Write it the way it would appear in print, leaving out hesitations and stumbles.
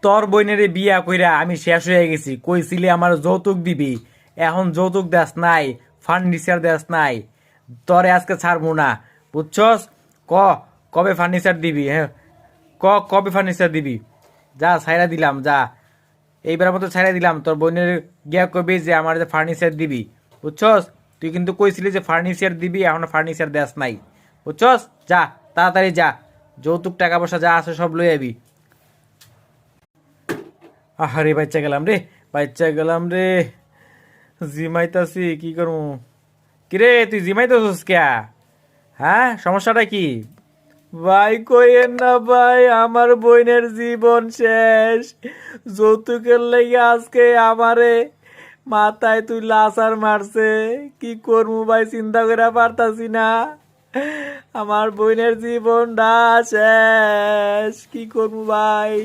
তোর বোনের বিয়া কইরা আমি শেষ হয়ে গেছি, কইছিলি আমার যৌতুক দিবি, এখন যৌতুক দেস নাই, ফার্নিচার দেস নাই, তোরে আজকে ছাড়বো না, বুঝছস? ক কবে ফার্নিচার দিবি? হ্যাঁ, কবে ফার্নিচার দিবি? যা ছাইরা দিলাম, যা এইবার মতো ছাইরা দিলাম। তোর বোনের গিয়া কবি যে আমার যে ফার্নিচার দিবি, বুঝছস? তুই কিন্তু কইছিলি যে ফার্নিচার দিবি, এখন ফার্নিচার দেস নাই, বুঝছস? যা, তাড়াতাড়ি যা, যৌতুক টাকা পয়সা যা আছে সব লই আবি। আহারে বাচ্চা গেলাম রে, বাচ্চা গেলাম রে, জিমাইতাছি কি করবো? কিরে তুই জিমাইতেছিস ক্যা? হ্যাঁ, সমস্যাটা কি? ভাই কইেন না ভাই, আমার বোনের জীবন শেষ। যৌতুকের লেগে আজকে আমারে মাথায় তুই লাসার মারছে। কি করবো ভাই, চিন্তা করে পারতাছি না। আমার বোনের জীবনটা শেষ, কি করবো ভাই?